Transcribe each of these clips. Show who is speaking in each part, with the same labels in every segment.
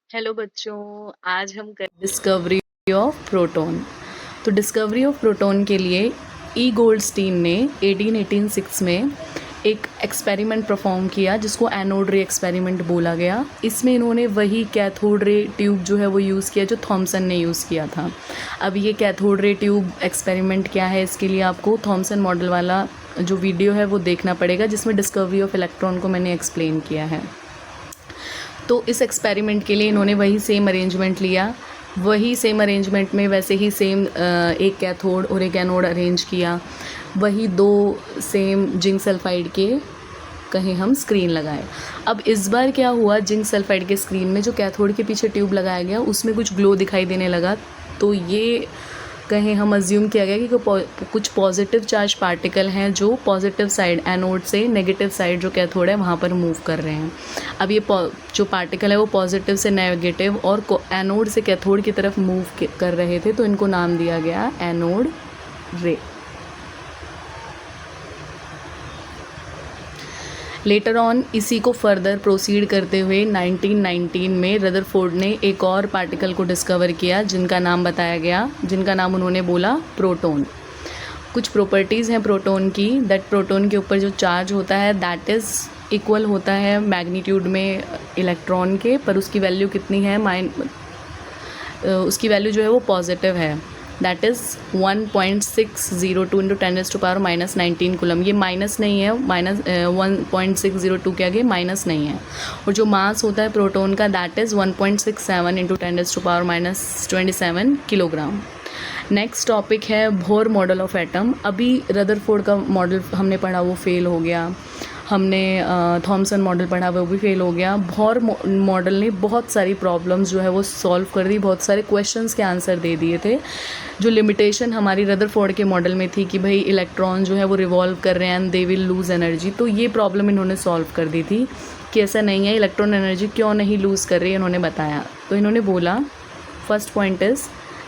Speaker 1: Hello बच्चों, आज हम कर डिस्कवरी ऑफ प्रोटॉन। तो डिस्कवरी ऑफ प्रोटॉन के लिए ई गोल्डस्टीन ने 1886 में एक एक्सपेरिमेंट परफॉर्म किया जिसको एनोड रे एक्सपेरिमेंट बोला गया। इसमें इन्होंने वही कैथोड रे ट्यूब जो है वो यूज़ किया जो थॉमसन ने यूज़ किया था। अब ये कैथोड रे ट्यूब एक्सपेरिमेंट क्या है, इसके लिए आपको थॉमसन मॉडल वाला जो वीडियो है वो देखना पड़ेगा जिसमें डिस्कवरी ऑफ इलेक्ट्रॉन को मैंने एक्सप्लेन किया है। तो इस एक्सपेरिमेंट के लिए इन्होंने वही सेम अरेंजमेंट लिया, वही सेम अरेंजमेंट में वैसे ही सेम एक कैथोड और एक एनोड अरेंज किया, वही दो सेम जिंक सल्फाइड के कहीं हम स्क्रीन लगाए। अब इस बार क्या हुआ, जिंक सल्फाइड के स्क्रीन में जो कैथोड के पीछे ट्यूब लगाया गया उसमें कुछ ग्लो दिखाई देने लगा। तो ये कहीं हम अज्यूम किया गया कि कुछ पॉजिटिव चार्ज पार्टिकल हैं जो पॉजिटिव साइड एनोड से नेगेटिव साइड जो कैथोड है वहाँ पर मूव कर रहे हैं। अब ये जो पार्टिकल है वो पॉजिटिव से नेगेटिव और एनोड से कैथोड की तरफ मूव कर रहे थे, तो इनको नाम दिया गया एनोड रे। लेटर ऑन इसी को फर्दर प्रोसीड करते हुए 1919 में रदरफोर्ड ने एक और पार्टिकल को डिस्कवर किया जिनका नाम बताया गया, जिनका नाम उन्होंने बोला प्रोटॉन। कुछ प्रॉपर्टीज़ हैं प्रोटॉन की, दैट प्रोटॉन के ऊपर जो चार्ज होता है दैट इज़ इक्वल होता है मैग्नीट्यूड में इलेक्ट्रॉन के, पर उसकी वैल्यू कितनी है, उसकी वैल्यू जो है वो पॉजिटिव है, दैट इज़ 1.602 इंटू 10⁻⁻19 कूलम। ये माइनस नहीं है, 1.602 के आगे माइनस नहीं है। और जो मास होता है प्रोटॉन का that is 1.67 into 10⁻⁻27 kilogram. Next topic है बोर मॉडल ऑफ एटम। अभी रदरफोर्ड का मॉडल हमने पढ़ा वो फेल हो गया, हमने थॉमसन मॉडल पढ़ा वो भी फेल हो गया। बोर मॉडल ने बहुत सारी प्रॉब्लम्स जो है वो सॉल्व कर दी, बहुत सारे क्वेश्चंस के आंसर दे दिए थे। जो लिमिटेशन हमारी रदरफोर्ड के मॉडल में थी कि भाई इलेक्ट्रॉन जो है वो रिवॉल्व कर रहे हैं and they will lose energy, तो ये प्रॉब्लम इन्होंने सॉल्व कर दी थी कि ऐसा नहीं है, इलेक्ट्रॉन एनर्जी क्यों नहीं लूज़ कर रही है, इन्होंने बताया। तो इन्होंने बोला first point is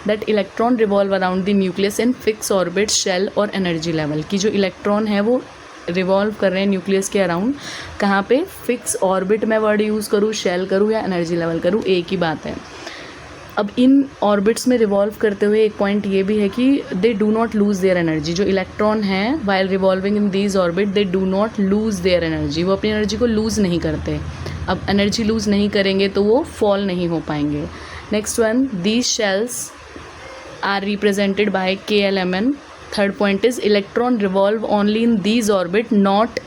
Speaker 1: that electron revolve around the nucleus in fix orbit shell और एनर्जी लेवल, की जो इलेक्ट्रॉन है वो रिवॉल्व कर रहे हैं न्यूक्लियस के अराउंड। कहाँ पे, फिक्स ऑर्बिट में वर्ड यूज़ करूँ, शेल करूँ या एनर्जी लेवल करूँ, एक ही बात है। अब इन ऑर्बिट्स में रिवॉल्व करते हुए एक पॉइंट ये भी है कि they do not lose their energy. जो इलेक्ट्रॉन हैं while revolving in these orbit they do not lose their energy, वो अपनी एनर्जी को लूज़ नहीं करते। अब एनर्जी लूज़ नहीं करेंगे तो वो फॉल नहीं हो पाएंगे। Next one, these shells are represented by KLMN। Third point is electron revolve only in these orbit not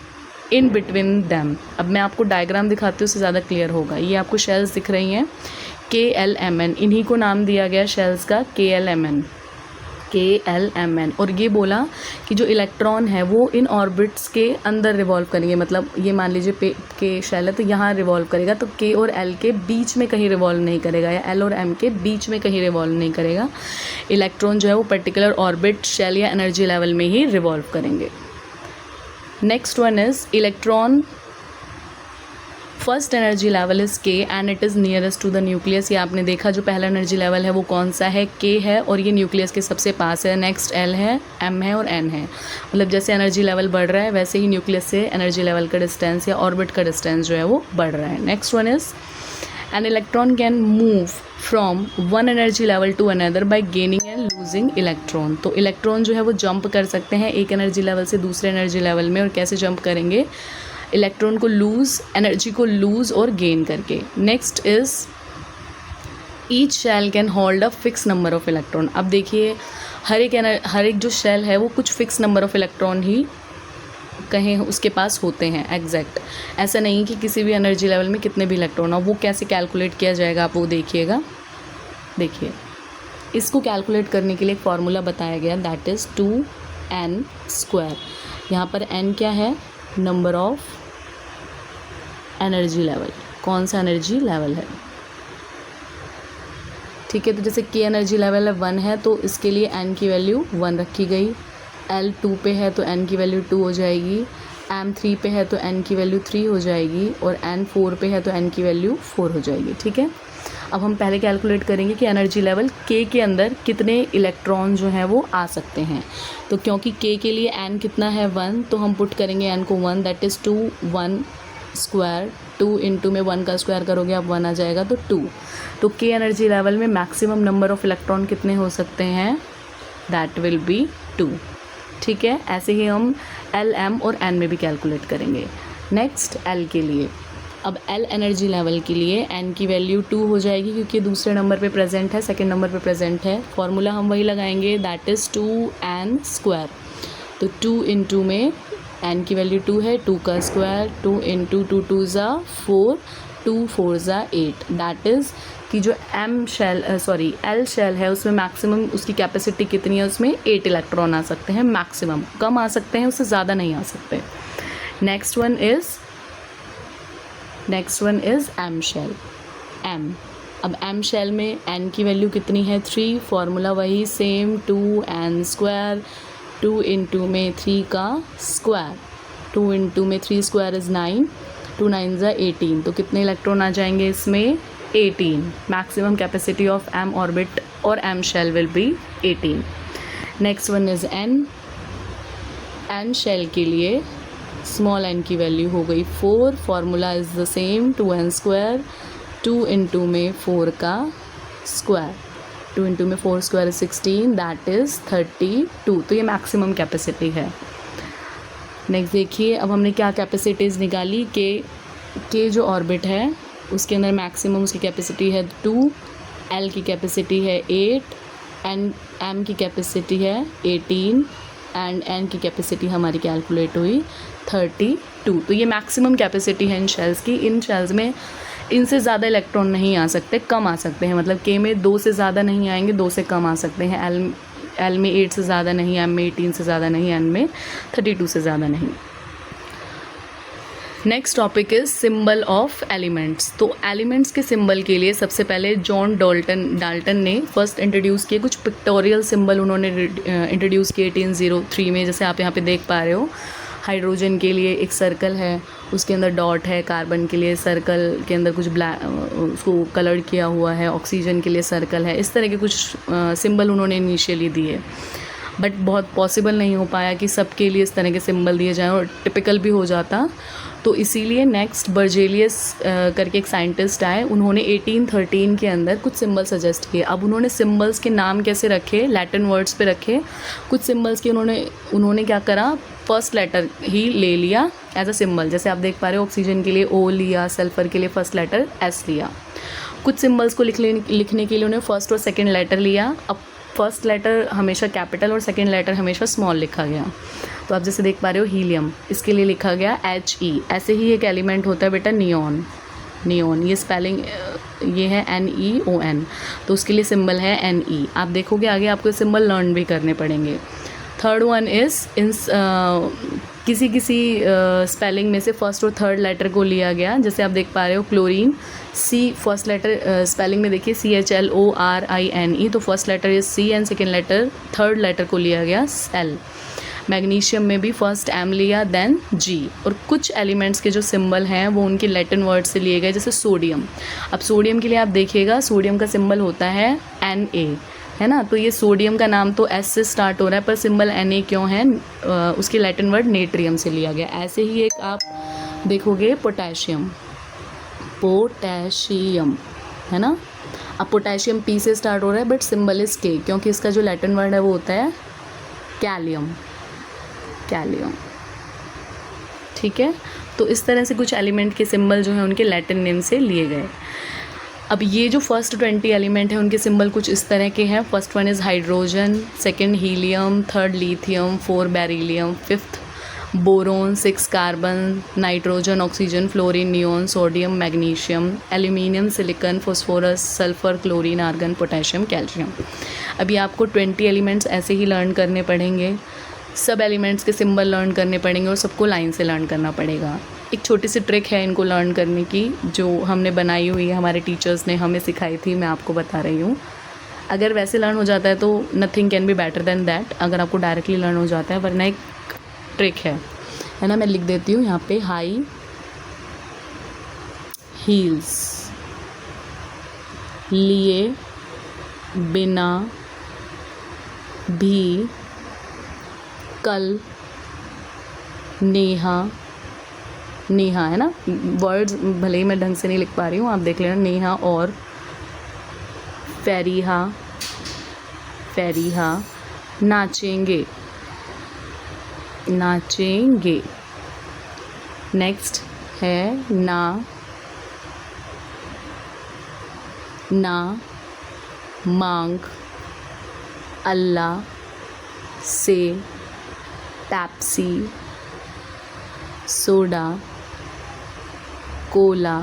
Speaker 1: in between them. अब मैं आपको डायग्राम दिखाती हूँ, उससे ज़्यादा क्लियर होगा। ये आपको शेल्स दिख रही हैं KLMN, इन्हीं को नाम दिया गया शेल्स का KLMN। और ये बोला कि जो इलेक्ट्रॉन है वो इन ऑर्बिट्स के अंदर रिवॉल्व करेंगे, मतलब ये मान लीजिए के शेल है तो यहाँ रिवॉल्व करेगा, तो K और L के बीच में कहीं रिवॉल्व नहीं करेगा या L और M के बीच में कहीं रिवॉल्व नहीं करेगा। इलेक्ट्रॉन जो है वो पर्टिकुलर ऑर्बिट शेल या एनर्जी लेवल में ही रिवॉल्व करेंगे। Next one is electron first energy level is K and it is nearest to the nucleus. ये आपने देखा जो पहला एनर्जी लेवल है वो कौन सा है, K है और ये न्यूक्लियस के सबसे पास है। नेक्स्ट L है, M है और N है। मतलब जैसे एनर्जी लेवल बढ़ रहा है वैसे ही न्यूक्लियस से एनर्जी लेवल का डिस्टेंस या ऑर्बिट का डिस्टेंस जो है वो बढ़ रहा है। Next one is an electron can move from one energy level to another by gaining and losing electron. तो इलेक्ट्रॉन जो है वो जंप कर सकते हैं एक एनर्जी लेवल से दूसरे एनर्जी लेवल में, और कैसे जंप करेंगे, इलेक्ट्रॉन को लूज़, एनर्जी को लूज़ और गेन करके। Next is each shell can hold a fix number of electron. अब देखिए हर एक जो शेल है वो कुछ फिक्स नंबर ऑफ इलेक्ट्रॉन ही कहीं उसके पास होते हैं एग्जैक्ट। ऐसा नहीं कि किसी भी एनर्जी लेवल में कितने भी इलेक्ट्रॉन हो। वो कैसे कैलकुलेट किया जाएगा आप वो देखिएगा। देखिए इसको कैलकुलेट करने के लिए एक फार्मूला बताया गया, दैट इज़ 2n²। यहाँ पर n क्या है, नंबर ऑफ एनर्जी लेवल, कौन सा एनर्जी लेवल है, ठीक है। तो जैसे K एनर्जी लेवल है 1 है तो इसके लिए n की वैल्यू 1 रखी गई, L 2 पे है तो n की वैल्यू 2 हो जाएगी, M 3 पे है तो n की वैल्यू 3 हो जाएगी और N 4 पे है तो n की वैल्यू 4 हो जाएगी, ठीक है। अब हम पहले कैलकुलेट करेंगे कि एनर्जी लेवल K के अंदर कितने इलेक्ट्रॉन जो हैं वो आ सकते हैं। तो क्योंकि K के लिए n कितना है 1, तो हम पुट करेंगे n को 1, दैट इज़ 2 1 स्क्वायर, 2 इंटू में 1 का स्क्वायर करोगे आप 1 आ जाएगा तो 2। तो k एनर्जी लेवल में मैक्सिमम नंबर ऑफ इलेक्ट्रॉन कितने हो सकते हैं, दैट विल बी 2। ठीक है, ऐसे ही हम L, M और N में भी कैलकुलेट करेंगे। नेक्स्ट L के लिए, अब L एनर्जी लेवल के लिए N की वैल्यू 2 हो जाएगी क्योंकि दूसरे नंबर पे प्रेजेंट है, सेकंड नंबर पे प्रेजेंट है। फॉर्मूला हम वही लगाएंगे, दैट इज़ 2n स्क्वायर। तो 2 इंटू में N की वैल्यू 2 है, 2 का स्क्वायर, 2 इंटू 2 2 ज़ा 4, 2 4 ज़ा 8। दैट इज़ कि जो L शेल है उसमें मैक्सिमम उसकी कैपेसिटी कितनी है, उसमें 8 इलेक्ट्रॉन आ सकते हैं मैक्सिमम, कम आ सकते हैं, उससे ज़्यादा नहीं आ सकते। Next one is M shell. M, अब M शेल में N की वैल्यू कितनी है, 3। फॉर्मूला वही सेम, 2n स्क्वायर, 2 इंटू में 3 का स्क्वायर, 2 इंटू में 3 स्क्वायर इज़ 9, 2 9 ज़ा 18। तो कितने इलेक्ट्रॉन आ जाएंगे इसमें, 18। Maximum capacity of M orbit और M shell will be 18। Next one is N shell के लिए स्मॉल n की वैल्यू हो गई 4। Formula is the same, 2n square, 2 into में 4 का स्क्वायर, 2 इंटू में 4 स्क्वायर 16, दैट इज़ 32। तो ये मैक्सिमम कैपेसिटी है। नेक्स्ट देखिए, अब हमने क्या कैपेसिटीज़ निकाली, के जो ऑर्बिट है उसके अंदर मैक्सिमम उसकी कैपेसिटी है 2, L की कैपेसिटी है 8, M की कैपेसिटी है 18 एंड N की कैपेसिटी हमारी कैलकुलेट हुई 32। तो ये मैक्सिमम कैपेसिटी है इन शेल्स की। इन शेल्स में इनसे ज़्यादा इलेक्ट्रॉन नहीं आ सकते, कम आ सकते हैं, मतलब K में 2 से ज़्यादा नहीं आएंगे, 2 से कम आ सकते हैं। L में 8 से ज़्यादा नहीं, M में 18 से ज़्यादा नहीं, N में 32 से ज़्यादा नहीं। Next topic is symbol of elements. तो एलिमेंट्स के सिंबल के लिए सबसे पहले जॉन डाल्टन ने फर्स्ट इंट्रोड्यूस किए, कुछ पिक्टोरियल सिंबल उन्होंने इंट्रोड्यूस किए 1803 में। जैसे आप यहाँ पे देख पा रहे हो, हाइड्रोजन के लिए एक सर्कल है, उसके अंदर डॉट है, कार्बन के लिए सर्कल के अंदर कुछ ब्लैक उसको कलर किया हुआ है, ऑक्सीजन के लिए सर्कल है। इस तरह के कुछ सिंबल उन्होंने इनिशियली दिए, बट बहुत पॉसिबल नहीं हो पाया कि सबके लिए इस तरह के सिंबल दिए जाएं और टिपिकल भी हो जाता। तो इसीलिए नेक्स्ट बर्जेलियस करके एक साइंटिस्ट आए, उन्होंने 1813 के अंदर कुछ सिंबल सजेस्ट किए। अब उन्होंने सिंबल्स के नाम कैसे रखे, लैटिन वर्ड्स पे रखे। कुछ सिंबल्स के उन्होंने क्या करा, फर्स्ट लेटर ही ले लिया एज अ सिंबल। जैसे आप देख पा रहे हो, ऑक्सीजन के लिए O लिया, सल्फर के लिए फर्स्ट लेटर S लिया। कुछ सिंबल्स को लिखने के लिए उन्होंने फर्स्ट और सेकेंड लेटर लिया। अब फर्स्ट लेटर हमेशा कैपिटल और सेकेंड लेटर हमेशा स्मॉल लिखा गया। तो आप जैसे देख पा रहे हो, हीलियम, इसके लिए लिखा गया HE। ऐसे ही एक एलिमेंट होता है बेटा नियॉन, ये स्पेलिंग ये है NEON, तो उसके लिए सिंबल है NE। आप देखोगे आगे आपको सिंबल लर्न भी करने पड़ेंगे। थर्ड वन इज़ किसी स्पेलिंग में से फर्स्ट और थर्ड लेटर को लिया गया। जैसे आप देख पा रहे हो, chlorine, C first letter spelling में देखिए CHLORINE, तो first letter is C and second letter third letter को लिया गया L। मैग्नीशियम में भी फर्स्ट M लिया देन G। और कुछ एलिमेंट्स के जो सिंबल हैं वो उनके लैटिन वर्ड से लिए गए, जैसे सोडियम। अब सोडियम के लिए आप देखिएगा, सोडियम का सिंबल होता है Na, है ना। तो ये सोडियम का नाम तो S से स्टार्ट हो रहा है, पर सिंबल Na क्यों है, उसके लैटिन वर्ड नेट्रियम से लिया गया। ऐसे ही एक आप देखोगे पोटेशियम, है ना। अब पोटेशियम P से स्टार्ट हो रहा है, बट सिंबल इज K, क्योंकि इसका जो लैटिन वर्ड है वो होता है कैलियम। ठीक है, तो इस तरह से कुछ एलिमेंट के सिंबल जो हैं उनके लैटिन नेम से लिए गए। अब ये जो फर्स्ट 20 एलिमेंट हैं उनके सिंबल कुछ इस तरह के हैं। First one is hydrogen, second helium, third lithium, 4 beryllium, fifth boron, 6 carbon, nitrogen, oxygen, fluorine, neon, sodium, magnesium, aluminium, silicon, phosphorus, sulphur, chlorine, argon, potassium, calcium. अभी आपको 20 एलिमेंट्स ऐसे ही लर्न करने पड़ेंगे, सब एलिमेंट्स के सिंबल लर्न करने पड़ेंगे और सबको लाइन से लर्न करना पड़ेगा। एक छोटी सी ट्रिक है इनको लर्न करने की, जो हमने बनाई हुई है, हमारे टीचर्स ने हमें सिखाई थी, मैं आपको बता रही हूँ। अगर वैसे लर्न हो जाता है तो nothing can be better than that, अगर आपको डायरेक्टली लर्न हो जाता है, वरना एक ट्रिक है ना। मैं लिख देती हूँ यहाँ पे, हाई हील्स लिए बिना भी कल नेहा नेहा, है ना, वर्ड्स भले ही मैं ढंग से नहीं लिख पा रही हूँ, आप देख लेना। नेहा और फरीहा, फरीहा नाचेंगे, नाचेंगे। नेक्स्ट है ना, ना मांग अल्लाह से पेप्सी, सोडा, कोला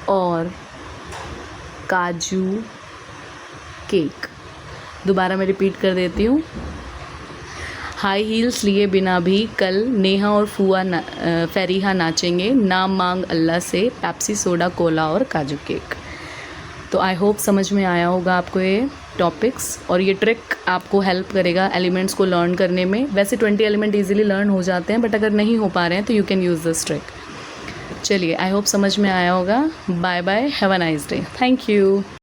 Speaker 1: और काजू केक। दोबारा मैं रिपीट कर देती हूँ। हाई हील्स लिए बिना भी कल नेहा और फरीहा नाचेंगे, नाम मांग अल्लाह से पेप्सी, सोडा, कोला और काजू केक। तो आई होप समझ में आया होगा आपको ये टॉपिक्स, और ये ट्रिक आपको हेल्प करेगा एलिमेंट्स को लर्न करने में। वैसे 20 एलिमेंट इजीली लर्न हो जाते हैं, बट अगर नहीं हो पा रहे हैं तो you can use this trick. चलिए, आई होप समझ में आया होगा। Bye bye, have a nice day, thank you.